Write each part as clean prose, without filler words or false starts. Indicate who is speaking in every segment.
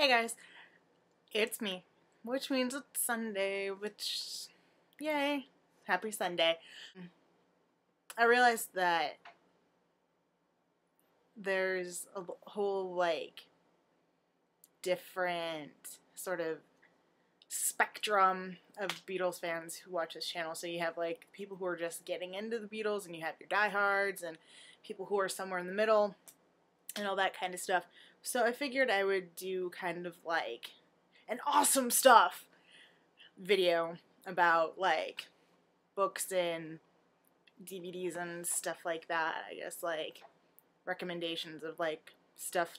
Speaker 1: Hey guys, it's me, which means it's Sunday, which, yay, happy Sunday. I realized that there's a whole, different sort of spectrum of Beatles fans who watch this channel. So you have, people who are just getting into the Beatles, and you have your diehards, and people who are somewhere in the middle, and all that kind of stuff. So I figured I would do kind of an awesome stuff video about books and DVDs and stuff like that. I guess recommendations of stuff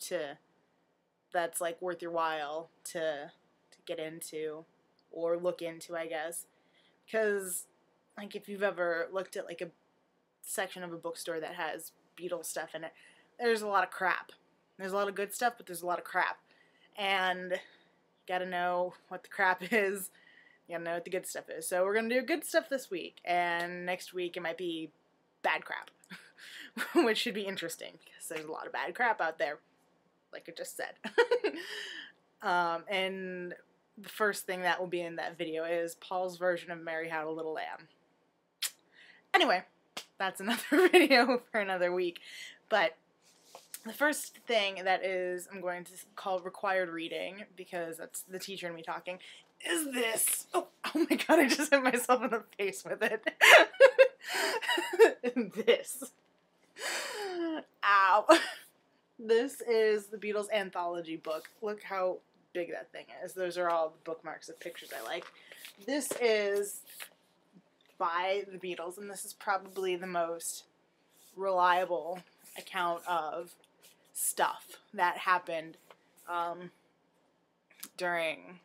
Speaker 1: that's worth your while to get into or look into, I guess. Because if you've ever looked at a section of a bookstore that has Beatles stuff in it, there's a lot of crap. There's a lot of good stuff, but there's a lot of crap. And you gotta know what the crap is. You gotta know what the good stuff is. So we're gonna do good stuff this week, and next week it might be bad crap. Which should be interesting, because there's a lot of bad crap out there, like I just said. And the first thing that will be in that video is Paul's version of Mary Had a Little Lamb. Anyway, that's another video for another week. But the first thing that is, I'm going to call required reading, because that's the teacher in me talking, is this. Oh my god, I just hit myself in the face with it. This. Ow. This is the Beatles anthology book. Look how big that thing is. Those are all the bookmarks of pictures I like. This is by the Beatles, and this is probably the most reliable account of stuff that happened during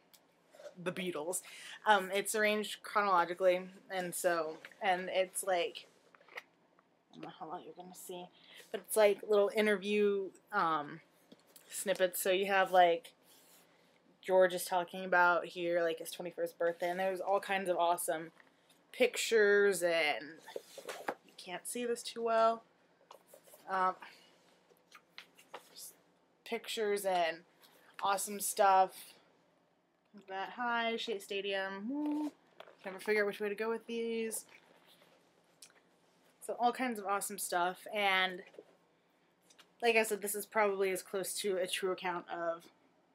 Speaker 1: the Beatles. It's arranged chronologically, and it's I don't know how long you're gonna see, but it's little interview snippets. So you have George is talking about here his 21st birthday, and there's all kinds of awesome pictures, and you can't see this too well. Pictures and awesome stuff. That high, Shea Stadium. Woo. Never figure out which way to go with these. So all kinds of awesome stuff, and like I said, this is probably as close to a true account of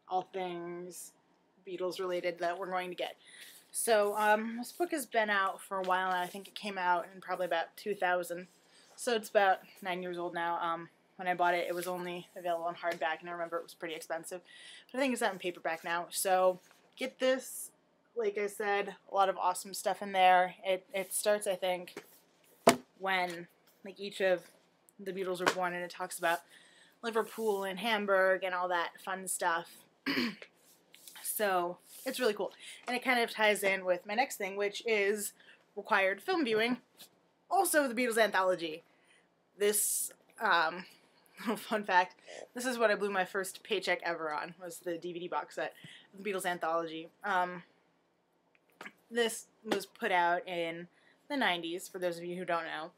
Speaker 1: all things Beatles related that we're going to get. So this book has been out for a while now. I think it came out in probably about 2000. So it's about 9 years old now. When I bought it, it was only available on hardback, and I remember it was pretty expensive. But I think it's out in paperback now. So get this. Like I said, a lot of awesome stuff in there. It starts, I think, when each of the Beatles were born, and it talks about Liverpool and Hamburg and all that fun stuff. So it's really cool, and it kind of ties in with my next thing, which is required film viewing. Also, the Beatles anthology. This little fun fact: this is what I blew my first paycheck ever on. Was the DVD box set of the Beatles anthology. This was put out in the 90s, for those of you who don't know,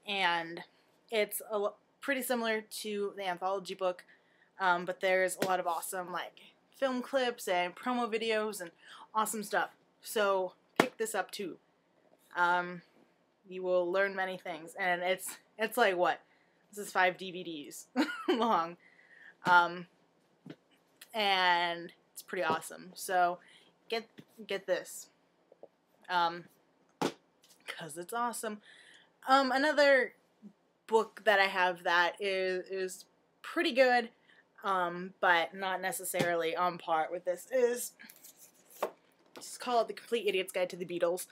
Speaker 1: and it's pretty similar to the anthology book, but there's a lot of awesome film clips and promo videos and awesome stuff. So pick this up too. You will learn many things, and it's what? This is 5 DVDs long, and it's pretty awesome. So get this. Because it's awesome. Another book that I have that is pretty good, but not necessarily on par with this is, it's called The Complete Idiot's Guide to the Beatles.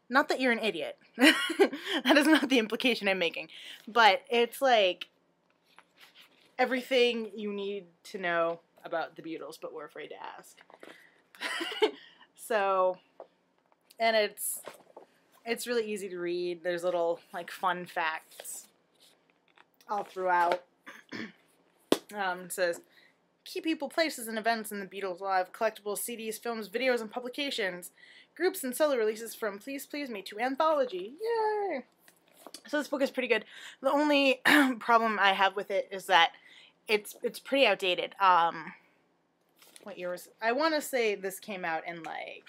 Speaker 1: Not that you're an idiot. That is not the implication I'm making. But it's everything you need to know about the Beatles, but we're afraid to ask. So, and it's really easy to read. There's little fun facts all throughout. It says key people, places, and events in the Beatles' live: collectibles, CDs, films, videos, and publications, groups and solo releases from Please Please Me to anthology. Yay! So this book is pretty good. The only problem I have with it is that it's pretty outdated. what year was it? I want to say this came out in like,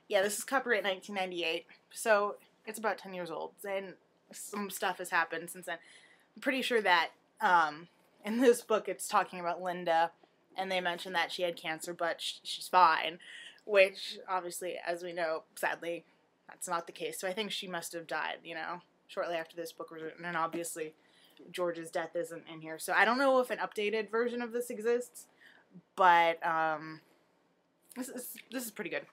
Speaker 1: yeah, this is copyright 1998, so it's about 10 years old, and some stuff has happened since then. I'm pretty sure that in this book it's talking about Linda, and they mention that she had cancer, but she's fine, which obviously, as we know, sadly, that's not the case. So I think she must have died, you know, shortly after this book was written, and obviously George's death isn't in here. So I don't know if an updated version of this exists, but this is pretty good.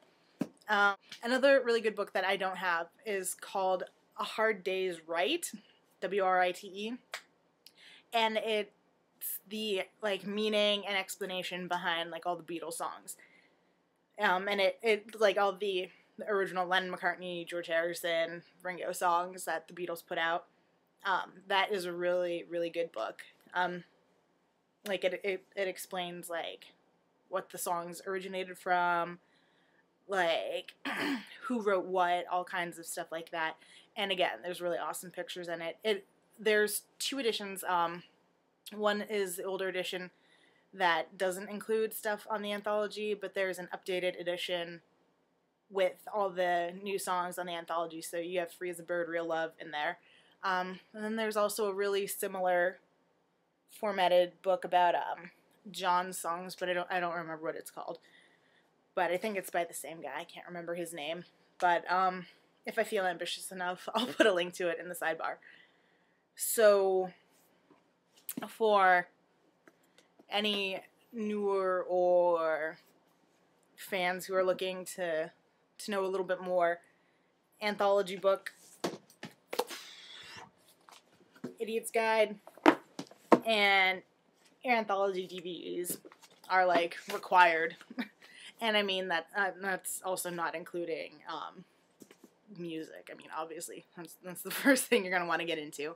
Speaker 1: Another really good book that I don't have is called A Hard Day's Write, W-R-I-T-E, and it's the, like, meaning and explanation behind, like, all the Beatles songs. And it like, all the original Lennon, McCartney, George Harrison, Ringo songs that the Beatles put out. That is a really, really good book. Like, it explains, like, what the songs originated from, like, who wrote what, all kinds of stuff like that. And again, there's really awesome pictures in it. There's 2 editions. One is the older edition that doesn't include stuff on the anthology, but there's an updated edition with all the new songs on the anthology, so you have Free as a Bird, Real Love in there. And then there's also a really similar formatted book about John's songs, but I don't remember what it's called. But I think it's by the same guy. I can't remember his name. But if I feel ambitious enough, I'll put a link to it in the sidebar. So for any newer or fans who are looking to know a little bit more, anthology book, Idiot's Guide, and anthology DVDs are, like, required. And I mean that's also not including music. I mean, obviously that's the first thing you're gonna want to get into.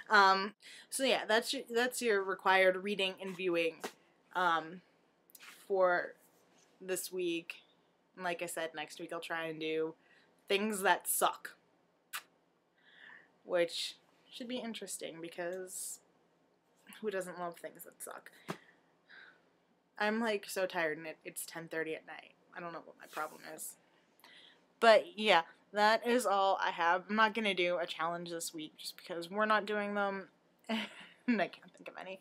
Speaker 1: So yeah, that's your required reading and viewing for this week. And like I said, next week I'll try and do things that suck, which should be interesting because who doesn't love things that suck? I'm, like, so tired, and it's 10:30 at night. I don't know what my problem is. But yeah, that is all I have. I'm not going to do a challenge this week just because we're not doing them, and I can't think of any.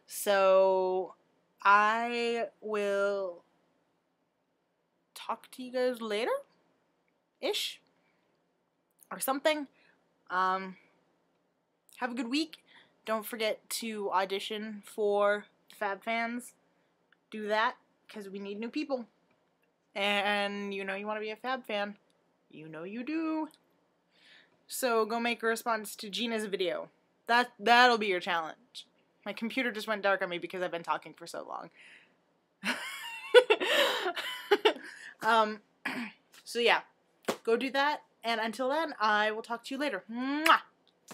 Speaker 1: So I will talk to you guys later-ish, or something. Have a good week. Don't forget to audition for TheFabFans. Do that, because we need new people. And you know you want to be a Fab fan. You know you do. So go make a response to Gina's video. That'll be your challenge. My computer just went dark on me because I've been talking for so long. So yeah, go do that. And until then, I will talk to you later. Mwah!